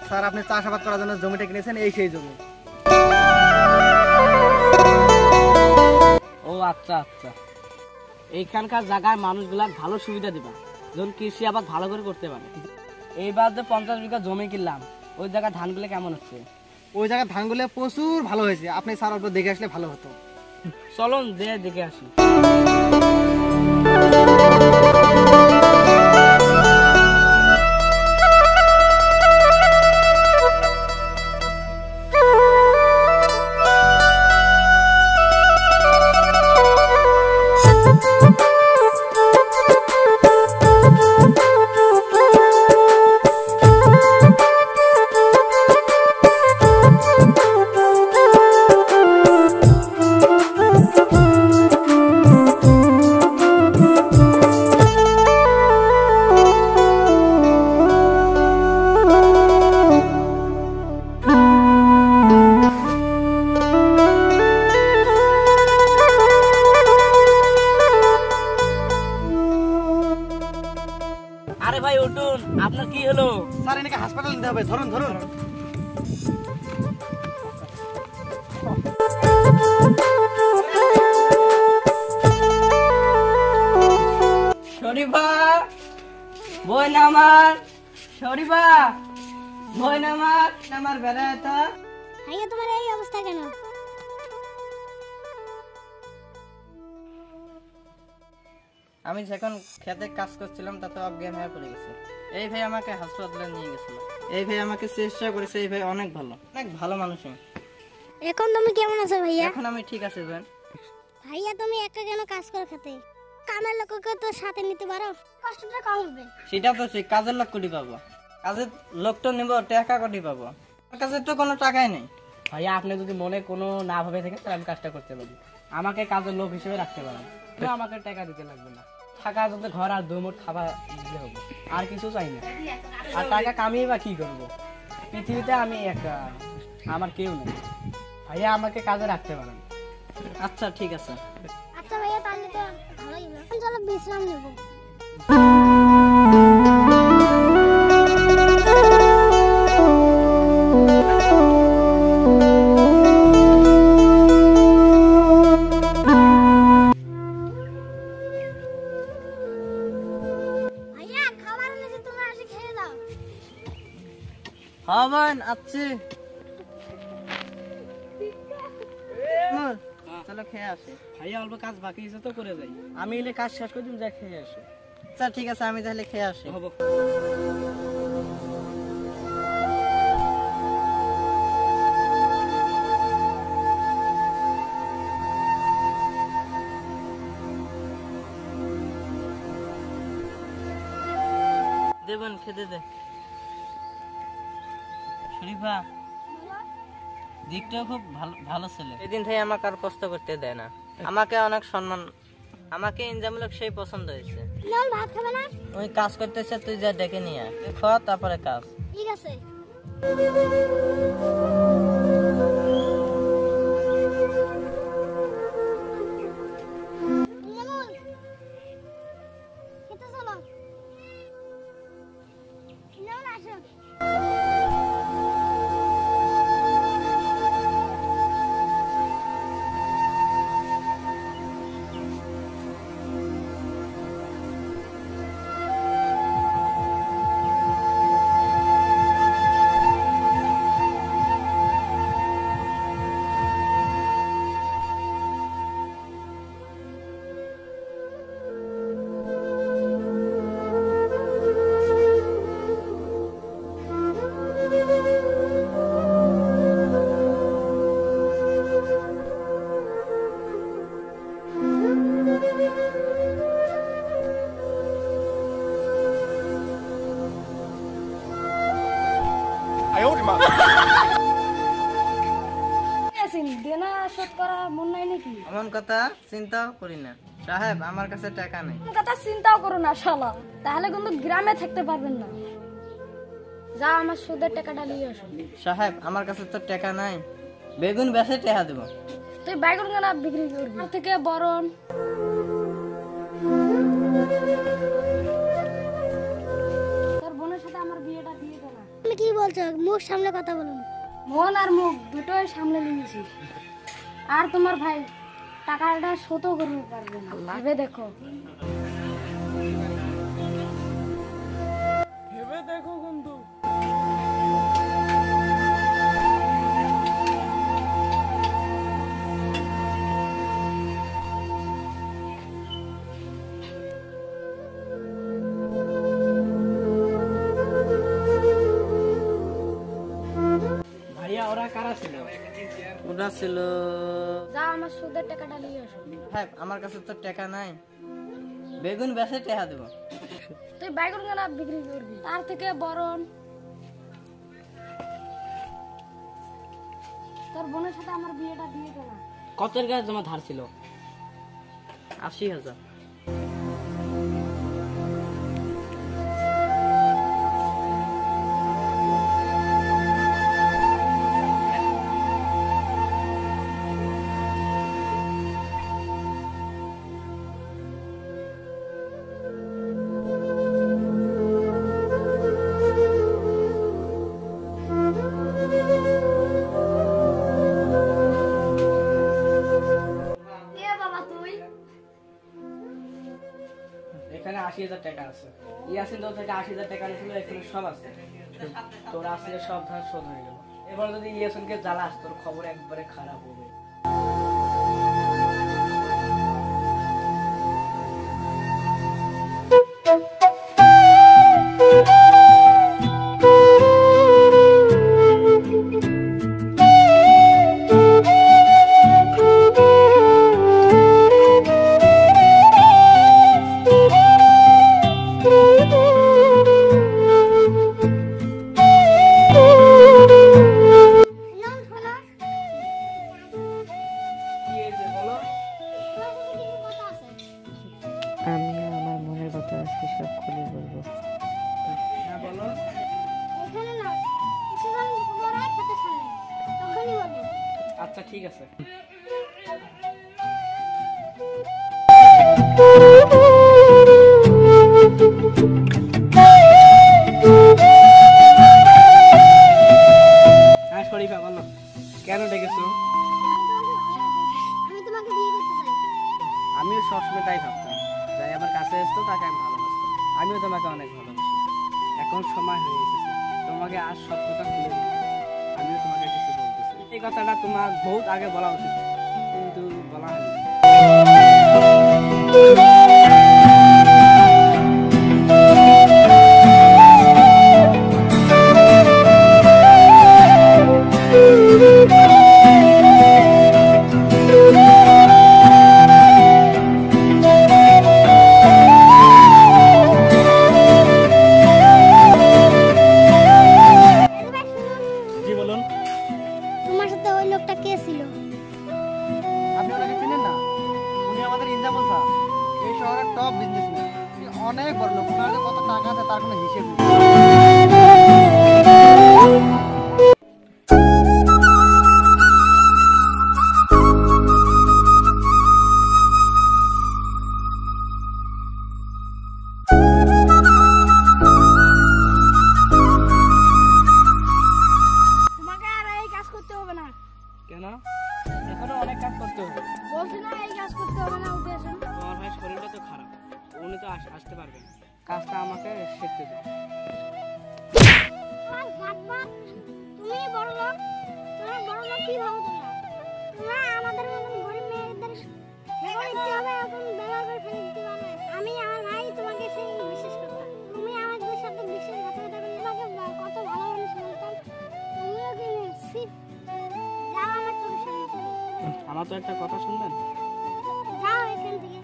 Sir আপনি চাষাবাদ করার জন্য জমিটা কিনেছেন, এই সেই জমি। ও আচ্ছা আচ্ছা, এইখানকার জায়গায় মানুষগুলা ভালো সুবিধা দিবা, যখন কৃষি আবাদ ভালো করে করতে পারে। এইবার যে 50 বিঘা জমি কিনলাম, ওই জায়গায় ধানগুলো কেমন হচ্ছে? ওই জায়গায় ধানগুলো প্রচুর ভালো হয়েছে, আপনি স্যার অল্প দেখে আসলে ভালো হতো। চলুন যে দেখে আসি। আরে ভাই উঠুন, আপনার কি হলো? স্যার এনাকে হাসপাতাল নিতে হবে, ধরুন ধরুন। শরীফা বই নামার, শরীফা বই নামার বেড়াটা। ভাইয়া তোমার এই অবস্থা কেন? আমি যখন খেতে কাজ করছিলাম তাতে অজ্ঞান হয়ে পড়ে গেছে। এই ভাই আমাকে হাসপাতালে নিয়ে গেছিল। এই ভাই আমাকে চিকিৎসা করেছে। এই ভাই অনেক ভালো মানুষ। এখন তুমি কেমন আছো ভাইয়া? এখন আমি ঠিক আছি ভাই। ভাইয়া তুমি একা কেন কাজ করো খেতে? কামের লোককে তো সাথে নিতে পারো, কষ্টটা কম হবে। সেটা তো ঠিক, কাজের লোক কোটি পাবো? কাজের লোক তো নিব, টাকা কোটি পাবো? আমার কাছে তো কোনো টাকাই নেই। ভাইয়া আপনি যদি মনে কোনো না ভাবে থাকেন তাহলে আমি কাজটা করতে পারি। আমাকে কাজের লোক হিসেবে রাখতে পারেন, তো আমাকে টাকা দিতে লাগবে না। থাকা যদি ঘর আর দুমুঠ খাবার দিতে হবে, আর কিছু চাই না। আর টাকা কামিয়ে বা কি করবো? পৃথিবীতে আমি একা, আমার কেউ নেই। ভাইয়া আমাকে কাজে রাখতে পারেন। আচ্ছা ঠিক আছে। আচ্ছা ভাইয়া তাহলে তো ভালোই হলো, এখন চলো বিশ্রাম নেব। ভাইয়া খাবার এনেছি, তোমরা এসে খেয়ে দাও। হ্যাঁ বোন আচ্ছি, চলো খেয়ে আসি। ভাইয়া অল্প কাজ বাকি আছে তো করে যাই। আমি এলে কাজ শেষ করে দিন, যা খেয়ে আসি। আচ্ছা ঠিক আছে, আমি তাহলে খেয়ে আসি। দেবেন খেতে দে। শরীফা দিকটাও খুব ভালো ছেলে। এদিন থেকে আমাকে আর কষ্ট করতে দেয় না, আমাকে অনেক সম্মান। আমাকে ইনজামুলক সেই পছন্দ হয়েছে। নল ভাত খাবে না? ওই কাজ করতেছে, তুই যা ডেকে নিয়ে আয়, খাওয়া তারপরে কাজ। ঠিক আছে। ইনামুল, খেতে চলো। ইনামুল আসো। দেনা শোধ করা মন নাই নাকি? এমন কথা চিন্তাও করি না সাহেব, আমার কাছে টাকা নেই। কথা চিন্তাও করো না শালা, তাহলে কিন্তু গ্রামে থাকতে পারবেন না। যা আমার সুদের টাকাটা নিয়ে আসো। সাহেব আমার কাছে তো টাকা নাই, বেগুন বেচে টাকা দেবো। তুই বেগুন কেন বিক্রি করবি? আর থেকে বরণ তোর বোনের সাথে আমার বিয়েটা দিয়ে দে না। তুমি কি বলছো? মুখ সামনে কথা বলুন। মন আর মুখ দুটোই সামনে নিয়েছি। আর তোমার ভাই টাকাটা শোধও করতে পারবে না, ভেবে দেখো। ভেবে দেখো বন্ধু। ভাইয়া ওরা কারা ছিল? ওরা ছিল, যা আমার সুদের টাকাটা নিয়ে আসো। হ্যাঁ আমার কাছে তো টাকা নাই, বেগুন বেচে টাকা দেবো। তুই বাইগুন কেনা বিক্রি করবি, তার থেকে বরং তোর বোনের সাথে আমার বিয়েটা দিয়ে দেনা। কতের গাছ জমা ধার ছিল? 80,000। কে বাবা তুই? এখানে 80,000 টাকা আছে। ইয়াসিন তোর থেকে 80,000 টাকা নিয়েছিল, এখানে সব আছে। তোর আসলে সব ধার শোধ হয়ে গেল। এবার যদি ইয়াসিনকে জ্বালাস তোর খবর একবারে খারাপ হবে। কি হয়েছে বলো? আমি আমার মনের কথা আজকে সব খুলে বলবো। হ্যাঁ বলো। এখানে না, কিছুক্ষণ পরে খেতে সামনে, তখনই বলবো। আচ্ছা ঠিক আছে। হ্যাঁ শরীফা বলো, কেন ডেকেছো? আমি তোমাকে বিয়ে করতে চাই। আমিও সবসময় তাই ভাবতাম, যাই আমার কাছে আসতো তাকে আমি ভালোবাসতাম। আমিও তোমাকে অনেক ভালোবাসি। এখন সময় হয়ে এসেছে তোমাকে আজ সব কথা খুলে দিই। আমিও তোমাকে কিছু বলতেছি। এই কথাটা তোমার বহুত আগে বলা উচিত, কিন্তু বলা হয়নি। জি বলুন। তোমার সাথে ওই লোকটা কে ছিল? আপনি ওনাকে চিনেন না? উনি আমাদের ইনজামুল স্যার, এই শহরের টপ বিজনেসম্যান। অনেক বড় লোক, ওনার যে কত টাকা আছে তার কোনো হিসেব নেই। তোমাকে আর এই কাজ করতে হবে না। কেন? এখনো অনেক কাজ করতে হবে। বলছি না এই কাজ করতে হবে না, উঠে আসুন। তোমার ভাই শরীরটা তো খারাপ, উনি তো আসতে পারবেন না। কাজটা আমাকে শিখতে দাও। তুমি বড় লোক, তোমার বড় লোক কি ভাবো তোমরা? তোমরা আমাদের মতন গরিব মেয়েদের সেবা দিতে হবে, এখন ব্যবহার করে ফেলে দিতে পারবে। আমি আমার ভাই তোমাকে সেই বিশ্বাস করতাম। তুমি আমাদের সাথে বিশ্বাসঘাতকতা করলে, তোমাকে কত ভালো মানুষ বলতাম। তুমিও কি সিপ যাও আমার চোখের সামনে থেকে। আমার তো একটা কথা শুনবেন। যাও এখান থেকে।